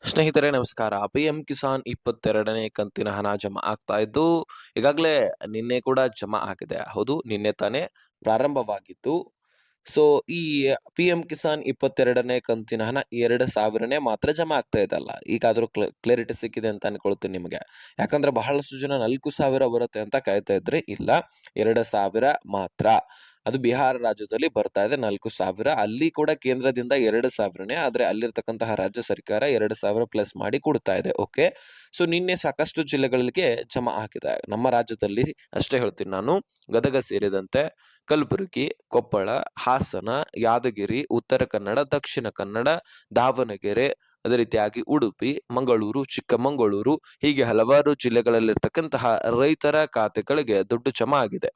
ಸ್ನೇಹಿತರೆ ನಮಸ್ಕಾರ. ಪಿಎಂ ಕಿಸಾನ್ 22ನೇ ಕಂತಿನ ಹಣ ಜಮಾ ಆಗ್ತಾ ಇದ್ದು, ಈಗಾಗಲೇ ನಿನ್ನೆ ಕೂಡ ಜಮಾ ಆಗಿದೆ. ಹೌದು, ನಿನ್ನೆ ತಾನೇ ಪ್ರಾರಂಭವಾಗಿತ್ತು. ಸೊ ಈ ಪಿಎಂ ಕಿಸಾನ್ 22ನೇ ಕಂತಿನ ಹಣ 2,000ನೇ ಮಾತ್ರ ಜಮಾ ಆಗ್ತಾ ಇದಲ್ಲ. ಈಗಾದ್ರೂ ಕ್ಲಾರಿಟಿ ಸಿಕ್ಕಿದೆ ಅಂತ ಅನ್ಕೊಳ್ತೀನಿ ನಿಮಗೆ. ಯಾಕಂದ್ರೆ ಬಹಳಷ್ಟು ಜನ 4,000 ಬರುತ್ತೆ ಅಂತ ಕಾಯ್ತಾ ಇದ್ರೆ, ಇಲ್ಲ, 2,000 ಮಾತ್ರ. ಅದು ಬಿಹಾರ ರಾಜ್ಯದಲ್ಲಿ ಬರ್ತಾ ಇದೆ 4,000. ಅಲ್ಲಿ ಕೂಡ ಕೇಂದ್ರದಿಂದ 2,000ನೇ, ಆದ್ರೆ ಅಲ್ಲಿರ್ತಕ್ಕಂತಹ ರಾಜ್ಯ ಸರ್ಕಾರ 2,000 ಪ್ಲಸ್ ಮಾಡಿ ಕೊಡ್ತಾ ಇದೆ. ಓಕೆ, ಸೊ ನಿನ್ನೆ ಸಾಕಷ್ಟು ಜಿಲ್ಲೆಗಳಿಗೆ ಜಮಾ ಆಗಿದೆ. ನಮ್ಮ ರಾಜ್ಯದಲ್ಲಿ ಅಷ್ಟೇ ಹೇಳ್ತೀನಿ ನಾನು, ಗದಗ ಸೇರಿದಂತೆ ಕಲಬುರಗಿ, ಕೊಪ್ಪಳ, ಹಾಸನ, ಯಾದಗಿರಿ, ಉತ್ತರ ಕನ್ನಡ, ದಕ್ಷಿಣ ಕನ್ನಡ, ದಾವಣಗೆರೆ, ಅದೇ ರೀತಿಯಾಗಿ ಉಡುಪಿ, ಮಂಗಳೂರು, ಚಿಕ್ಕಮಗಳೂರು, ಹೀಗೆ ಹಲವಾರು ಜಿಲ್ಲೆಗಳಲ್ಲಿರ್ತಕ್ಕಂತಹ ರೈತರ ಖಾತೆಗಳಿಗೆ ದುಡ್ಡು ಜಮಾ ಆಗಿದೆ.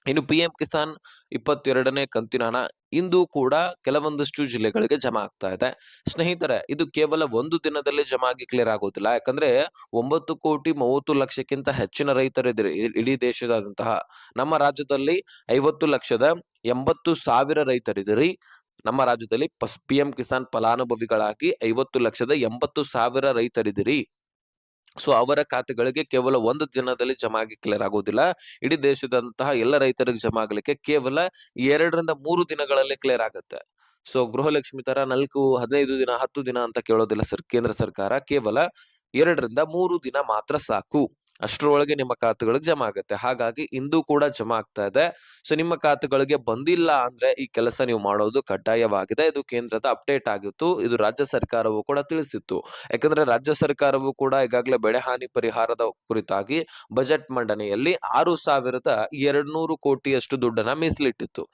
ಇನ್ನು ಪಿಎಂ ಕಿಸಾನ್ 22ನೇ ಕಂತಿನ ಹಣ ಇಂದು ಕೂಡ ಕೆಲವೊಂದಷ್ಟು ಜಿಲ್ಲೆಗಳಿಗೆ ಜಮಾ ಆಗ್ತಾ ಇದೆ. ಸ್ನೇಹಿತರೆ, ಇದು ಕೇವಲ ಒಂದು ದಿನದಲ್ಲಿ ಜಮಾ ಆಗಿ ಕ್ಲಿಯರ್ ಆಗೋದಿಲ್ಲ. ಯಾಕಂದ್ರೆ 9,30,00,000ಕ್ಕಿಂತ ಹೆಚ್ಚಿನ ರೈತರಿದ್ದಾರೆ ಇಡೀ ದೇಶದಾದಂತಹ. ನಮ್ಮ ರಾಜ್ಯದಲ್ಲಿ 50,80,000 ರೈತರಿದ್ದೀರಿ. ನಮ್ಮ ರಾಜ್ಯದಲ್ಲಿ ಪಿಎಂ ಕಿಸಾನ್ ಫಲಾನುಭವಿಗಳಾಗಿ 50,80,000 ರೈತರಿದ್ದೀರಿ. ಸೊ ಅವರ ಖಾತೆಗಳಿಗೆ ಕೇವಲ ಒಂದು ದಿನದಲ್ಲಿ ಜಮಾ ಆಗಿ ಕ್ಲಿಯರ್ ಆಗೋದಿಲ್ಲ. ಇಡೀ ದೇಶದಂತಹ ಎಲ್ಲ ರೈತರಿಗೆ ಜಮಾ ಆಗ್ಲಿಕ್ಕೆ ಕೇವಲ 2 ರಿಂದ 3 ದಿನಗಳಲ್ಲಿ ಕ್ಲಿಯರ್ ಆಗುತ್ತೆ. ಸೊ ಗೃಹಲಕ್ಷ್ಮಿ ತರ 4, 15 ದಿನ, 10 ದಿನ ಅಂತ ಕೇಳೋದಿಲ್ಲ ಕೇಂದ್ರ ಸರ್ಕಾರ. ಕೇವಲ 2 ರಿಂದ 3 ದಿನ ಮಾತ್ರ ಸಾಕು. ಅಷ್ಟರೊಳಗೆ ನಿಮ್ಮ ಖಾತೆಗಳಿಗೆ ಜಮಾ ಆಗುತ್ತೆ. ಹಾಗಾಗಿ ಇಂದು ಕೂಡ ಜಮಾ ಆಗ್ತಾ ಇದೆ. ಸೊ ನಿಮ್ಮ ಖಾತೆಗಳಿಗೆ ಬಂದಿಲ್ಲ ಅಂದ್ರೆ ಈ ಕೆಲಸ ನೀವು ಮಾಡೋದು ಕಡ್ಡಾಯವಾಗಿದೆ. ಇದು ಕೇಂದ್ರದ ಅಪ್ಡೇಟ್ ಆಗಿತ್ತು. ಇದು ರಾಜ್ಯ ಸರ್ಕಾರವು ಕೂಡ ತಿಳಿಸಿತ್ತು. ಯಾಕಂದ್ರೆ ರಾಜ್ಯ ಸರ್ಕಾರವು ಕೂಡ ಈಗಾಗಲೇ ಬೆಳೆ ಹಾನಿ ಪರಿಹಾರದ ಕುರಿತಾಗಿ ಬಜೆಟ್ ಮಂಡನೆಯಲ್ಲಿ 6,200 ಕೋಟಿಯಷ್ಟು ದುಡ್ಡನ್ನ ಮೀಸಲಿಟ್ಟಿತ್ತು,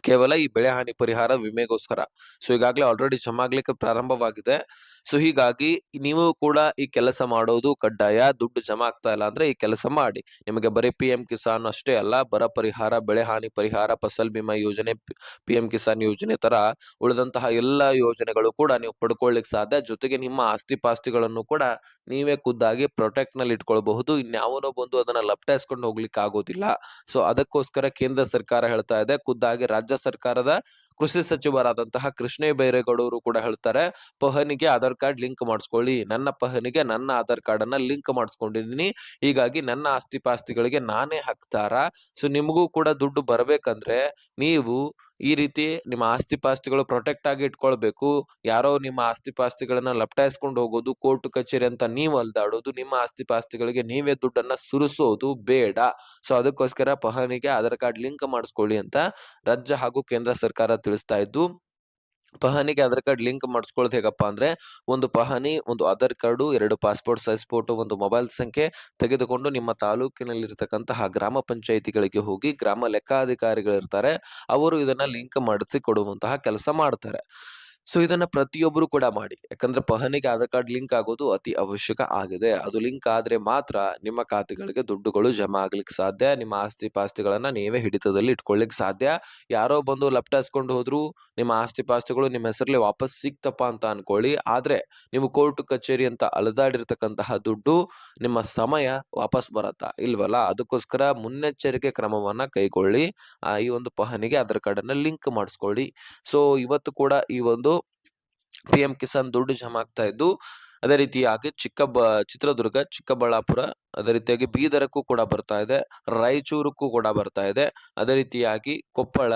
ಕೇವಲ ಈ ಬೆಳೆ ಹಾನಿ ಪರಿಹಾರ ವಿಮೆಗೋಸ್ಕರ. ಸೊ ಈಗಾಗಲೇ ಆಲ್ರೆಡಿ ಜಮಾ ಆಗ್ಲಿಕ್ಕೆ ಪ್ರಾರಂಭವಾಗಿದೆ. ಸೊ ಹೀಗಾಗಿ ನೀವು ಕೂಡ ಈ ಕೆಲಸ ಮಾಡೋದು ಕಡ್ಡಾಯ. ದುಡ್ಡು ಜಮಾ ಆಗ್ತಾ ಇಲ್ಲ ಅಂದ್ರೆ ಈ ಕೆಲಸ ಮಾಡಿ. ನಿಮಗೆ ಬರೀ ಪಿಎಂ ಕಿಸಾನ್ ಅಷ್ಟೇ ಅಲ್ಲ, ಬರ ಪರಿಹಾರ, ಬೆಳೆ ಹಾನಿ ಪರಿಹಾರ, ಫಸಲ್ ಬಿಮಾ ಯೋಜನೆ, ಪಿಎಂ ಕಿಸಾನ್ ಯೋಜನೆ ತರ ಉಳಿದಂತಹ ಎಲ್ಲಾ ಯೋಜನೆಗಳು ಕೂಡ ನೀವು ಪಡ್ಕೊಳ್ಳಿಕ್ ಸಾಧ್ಯ. ಜೊತೆಗೆ ನಿಮ್ಮ ಆಸ್ತಿ ಪಾಸ್ತಿಗಳನ್ನು ಕೂಡ ನೀವೇ ಖುದ್ದಾಗಿ ಪ್ರೊಟೆಕ್ಟ್ ನಲ್ಲಿ ಇಟ್ಕೊಳ್ಬಹುದು. ಇನ್ಯಾವನೋ ಬಂದು ಅದನ್ನ ಲಪ್ಟಾಯಿಸ್ಕೊಂಡು ಹೋಗ್ಲಿಕ್ಕೆ ಆಗೋದಿಲ್ಲ. ಸೊ ಅದಕ್ಕೋಸ್ಕರ ಕೇಂದ್ರ ಸರ್ಕಾರ ಹೇಳ್ತಾ ಇದೆ. ಖುದ್ದಾಗಿ ರಾಜ್ಯ ಸರ್ಕಾರದ ಕೃಷಿ ಸಚಿವರಾದಂತಹ ಕೃಷ್ಣ ಬೈರೇಗೌಡರು ಕೂಡ ಹೇಳ್ತಾರೆ, ಪಹಣಿಗೆ ಆಧಾರ್ ಕಾರ್ಡ್ ಲಿಂಕ್ ಮಾಡಿಸ್ಕೊಳ್ಳಿ. ನನ್ನ ಪಹಣಿಗೆ ನನ್ನ ಆಧಾರ್ ಕಾರ್ಡ್ ಅನ್ನ ಲಿಂಕ್ ಮಾಡಿಸ್ಕೊಂಡಿದೀನಿ, ಹೀಗಾಗಿ ನನ್ನ ಆಸ್ತಿ ಪಾಸ್ತಿಗಳಿಗೆ ನಾನೇ ಹಕ್ತಾರ. ಸೊ ನಿಮಗೂ ಕೂಡ ದುಡ್ಡು ಬರ್ಬೇಕಂದ್ರೆ ನೀವು ಈ ರೀತಿ ನಿಮ್ಮ ಆಸ್ತಿ ಪಾಸ್ತಿಗಳು ಪ್ರೊಟೆಕ್ಟ್ ಆಗಿ ಇಟ್ಕೊಳ್ಬೇಕು. ಯಾರೋ ನಿಮ್ಮ ಆಸ್ತಿ ಪಾಸ್ತಿಗಳನ್ನ ಲಪ್ಟಾಯಿಸ್ಕೊಂಡು ಹೋಗೋದು, ಕೋರ್ಟ್ ಕಚೇರಿ ಅಂತ ನೀವು ಅಲ್ದಾಡೋದು, ನಿಮ್ಮ ಆಸ್ತಿ ಪಾಸ್ತಿಗಳಿಗೆ ನೀವೇ ದುಡ್ಡನ್ನ ಸುರಿಸೋದು ಬೇಡ. ಸೊ ಅದಕ್ಕೋಸ್ಕರ ಪಹಣಿಗೆ ಆಧಾರ್ ಕಾರ್ಡ್ ಲಿಂಕ್ ಮಾಡಿಸ್ಕೊಳ್ಳಿ ಅಂತ ರಾಜ್ಯ ಹಾಗೂ ಕೇಂದ್ರ ಸರ್ಕಾರ ತಿಳಿಸ್ತಾ ಇದ್ದು, ಪಹಣಿಗೆ ಆಧಾರ್ ಕಾರ್ಡ್ ಲಿಂಕ್ ಮಾಡಿಸ್ಕೊಳ್ಳೋದು ಹೇಗಪ್ಪ ಅಂದ್ರೆ, ಒಂದು ಪಹಣಿ, ಒಂದು Aadhaar card, 2 passport size photo, ಒಂದು ಮೊಬೈಲ್ ಸಂಖ್ಯೆ ತೆಗೆದುಕೊಂಡು ನಿಮ್ಮ ತಾಲೂಕಿನಲ್ಲಿರ್ತಕ್ಕಂತಹ ಗ್ರಾಮ ಪಂಚಾಯಿತಿಗಳಿಗೆ ಹೋಗಿ ಗ್ರಾಮ ಲೆಕ್ಕಾಧಿಕಾರಿಗಳಿರ್ತಾರೆ, ಅವರು ಇದನ್ನ ಲಿಂಕ್ ಮಾಡಿಸಿ ಕೊಡುವಂತಹ ಕೆಲಸ ಮಾಡ್ತಾರೆ. ಸೊ ಇದನ್ನ ಪ್ರತಿಯೊಬ್ಬರು ಕೂಡ ಮಾಡಿ. ಯಾಕಂದ್ರೆ ಪಹಣಿಗೆ ಆಧಾರ್ ಕಾರ್ಡ್ ಲಿಂಕ್ ಆಗೋದು ಅತಿ ಅವಶ್ಯಕ ಆಗಿದೆ. ಅದು ಲಿಂಕ್ ಆದ್ರೆ ಮಾತ್ರ ನಿಮ್ಮ ಖಾತೆಗಳಿಗೆ ದುಡ್ಡುಗಳು ಜಮಾ ಆಗ್ಲಿಕ್ಕೆ ಸಾಧ್ಯ. ನಿಮ್ಮ ಆಸ್ತಿ ಪಾಸ್ತಿಗಳನ್ನ ನೀವೇ ಹಿಡಿತದಲ್ಲಿ ಇಟ್ಕೊಳ್ಳಿಕ್ ಸಾಧ್ಯ. ಯಾರೋ ಬಂದು ಲಪ್ಟಾಯಿಸ್ಕೊಂಡು ಹೋದ್ರು, ನಿಮ್ಮ ಆಸ್ತಿ ಪಾಸ್ತಿಗಳು ನಿಮ್ಮ ಹೆಸರಲ್ಲಿ ವಾಪಸ್ ಸಿಕ್ತಪ್ಪ ಅಂತ ಅನ್ಕೊಳ್ಳಿ. ಆದ್ರೆ ನೀವು ಕೋರ್ಟ್ ಕಚೇರಿ ಅಂತ ಅಲೆದಾಡಿರ್ತಕ್ಕಂತಹ ದುಡ್ಡು ನಿಮ್ಮ ಸಮಯ ವಾಪಸ್ ಬರತ್ತಾ ಇಲ್ವಲ್ಲ, ಅದಕ್ಕೋಸ್ಕರ ಮುನ್ನೆಚ್ಚರಿಕೆ ಕ್ರಮವನ್ನ ಕೈಗೊಳ್ಳಿ. ಈ ಒಂದು ಪಹಣಿಗೆ ಆಧಾರ್ ಕಾರ್ಡ್ ಅನ್ನ ಲಿಂಕ್ ಮಾಡಿಸ್ಕೊಳ್ಳಿ. ಸೊ ಇವತ್ತು ಕೂಡ ಈ ಒಂದು ಪಿಎಂ ಕಿಸಾನ್ ದುಡ್ಡು ಜಮಾ ಆಗ್ತಾ ಇದ್ದು, ಅದೇ ರೀತಿಯಾಗಿ ಚಿತ್ರದುರ್ಗ, ಚಿಕ್ಕಬಳ್ಳಾಪುರ, ಅದೇ ರೀತಿಯಾಗಿ ಬೀದರಕ್ಕೂ ಕೂಡ ಬರ್ತಾ ಇದೆ, ರಾಯಚೂರಕ್ಕೂ ಕೂಡ ಬರ್ತಾ ಇದೆ, ಅದೇ ರೀತಿಯಾಗಿ ಕೊಪ್ಪಳ,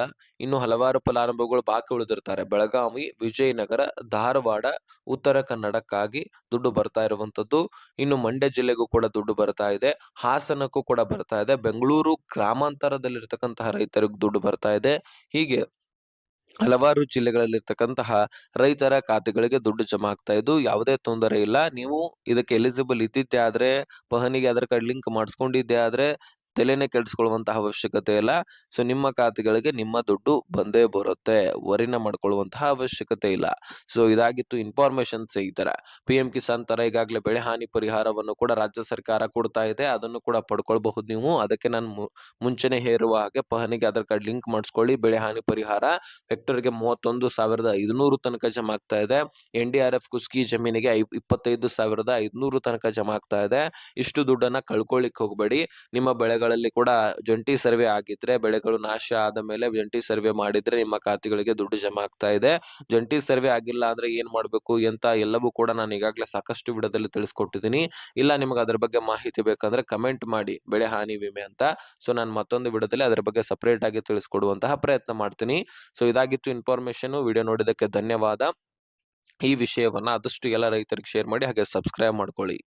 ಇನ್ನು ಹಲವಾರು ಫಲಾನುಭವಿಗಳು ಬಾಕಿ ಉಳಿದಿರ್ತಾರೆ. ಬೆಳಗಾವಿ, ವಿಜಯನಗರ, ಧಾರವಾಡ, ಉತ್ತರ ಕನ್ನಡಕ್ಕಾಗಿ ದುಡ್ಡು ಬರ್ತಾ ಇರುವಂತದ್ದು. ಇನ್ನು ಮಂಡ್ಯ ಜಿಲ್ಲೆಗೂ ಕೂಡ ದುಡ್ಡು ಬರ್ತಾ ಇದೆ, ಹಾಸನಕ್ಕೂ ಕೂಡ ಬರ್ತಾ ಇದೆ, ಬೆಂಗಳೂರು ಗ್ರಾಮಾಂತರದಲ್ಲಿರ್ತಕ್ಕಂತಹ ರೈತರಿಗೂ ದುಡ್ಡು ಬರ್ತಾ ಇದೆ. ಹೀಗೆ ಹಲವಾರು ಜಿಲ್ಲೆಗಳಲ್ಲಿರ್ತಕ್ಕಂತಹ ರೈತರ ಖಾತೆಗಳಿಗೆ ದುಡ್ಡು ಜಮಾ ಆಗ್ತಾ ಇದ್ದು, ಯಾವುದೇ ತೊಂದರೆ ಇಲ್ಲ. ನೀವು ಇದಕ್ಕೆ ಎಲಿಜಿಬಲ್ ಇದ್ದಿದ್ದೆ ಆದ್ರೆ, ಪಹಣಿಗೆ ಆಧಾರ್ ಕಾರ್ಡ್ ಲಿಂಕ್ ಮಾಡಿಸ್ಕೊಂಡಿದ್ದೆ ಆದ್ರೆ ತಲೆನೇ ಕೆಡಿಸ್ಕೊಳ್ಳುವಂತಹ ಅವಶ್ಯಕತೆ ಇಲ್ಲ. ಸೊ ನಿಮ್ಮ ಖಾತೆಗಳಿಗೆ ನಿಮ್ಮ ದುಡ್ಡು ಬಂದೇ ಬರುತ್ತೆ, ವರಿನ ಮಾಡ್ಕೊಳ್ಳುವಂತಹ ಅವಶ್ಯಕತೆ ಇಲ್ಲ. ಸೊ ಇದಾಗಿತ್ತು ಇನ್ಫಾರ್ಮೇಶನ್. ಈ ತರ ಪಿಎಂ ಕಿಸಾನ್ ತರ ಈಗಾಗಲೇ ಬೆಳೆ ಹಾನಿ ಪರಿಹಾರವನ್ನು ಕೂಡ ರಾಜ್ಯ ಸರ್ಕಾರ ಕೊಡ್ತಾ ಇದೆ, ಅದನ್ನು ಕೂಡ ಪಡ್ಕೊಳ್ಬಹುದು ನೀವು. ಅದಕ್ಕೆ ನಾನು ಮುಂಚೆನೆ ಹೇರುವ ಹಾಗೆ ಪಹಣಿಗೆ ಆಧಾರ್ ಕಾರ್ಡ್ ಲಿಂಕ್ ಮಾಡಿಸ್ಕೊಳ್ಳಿ. ಬೆಳೆ ಹಾನಿ ಪರಿಹಾರ ಹೆಕ್ಟರ್ಗೆ 31,500 ತನಕ ಜಮಾ ಆಗ್ತಾ ಇದೆ. NDRF ಕುಸ್ಕಿ ಜಮೀನಿಗೆ 25,500 ತನಕ ಜಮಾ ಆಗ್ತಾ ಇದೆ. ಇಷ್ಟು ದುಡ್ಡನ್ನ ಕಳ್ಕೊಳ್ಳಿಕ್ ಹೋಗ್ಬೇಡಿ. ನಿಮ್ಮ ಬೆಳೆಗಳ ಬೆಳೆಗಳಲ್ಲಿ ಕೂಡ ಜಂಟಿ ಸರ್ವೆ ಆಗಿದ್ರೆ, ಬೆಳೆಗಳು ನಾಶ ಆದ ಮೇಲೆ ಜಂಟಿ ಸರ್ವೆ ಮಾಡಿದ್ರೆ ನಿಮ್ಮ ಖಾತೆಗಳಿಗೆ ದುಡ್ಡು ಜಮಾ ಆಗ್ತಾ ಇದೆ. ಜಂಟಿ ಸರ್ವೆ ಆಗಿಲ್ಲ ಅಂದ್ರೆ ಏನ್ ಮಾಡ್ಬೇಕು ಅಂತ ಎಲ್ಲವೂ ಕೂಡ ನಾನು ಈಗಾಗಲೇ ಸಾಕಷ್ಟು ವಿಡಿಯೋದಲ್ಲಿ ತಿಳಿಸ್ಕೊಟ್ಟಿದ್ದೀನಿ. ಇಲ್ಲ ನಿಮ್ಗೆ ಅದ್ರ ಬಗ್ಗೆ ಮಾಹಿತಿ ಬೇಕಂದ್ರೆ ಕಮೆಂಟ್ ಮಾಡಿ ಬೆಳೆ ಹಾನಿ ವಿಮೆ ಅಂತ. ಸೊ ನಾನು ಮತ್ತೊಂದು ವಿಡಿಯೋದಲ್ಲಿ ಅದ್ರ ಬಗ್ಗೆ ಸಪರೇಟ್ ಆಗಿ ತಿಳಿಸ್ಕೊಡುವಂತಹ ಪ್ರಯತ್ನ ಮಾಡ್ತೀನಿ. ಸೊ ಇದಾಗಿತ್ತು ಇನ್ಫಾರ್ಮೇಶನ್. ವಿಡಿಯೋ ನೋಡಿದಕ್ಕೆ ಧನ್ಯವಾದ. ಈ ವಿಷಯವನ್ನ ಆದಷ್ಟು ಎಲ್ಲ ರೈತರಿಗೆ ಶೇರ್ ಮಾಡಿ, ಹಾಗೆ ಸಬ್ಸ್ಕ್ರೈಬ್ ಮಾಡ್ಕೊಳ್ಳಿ.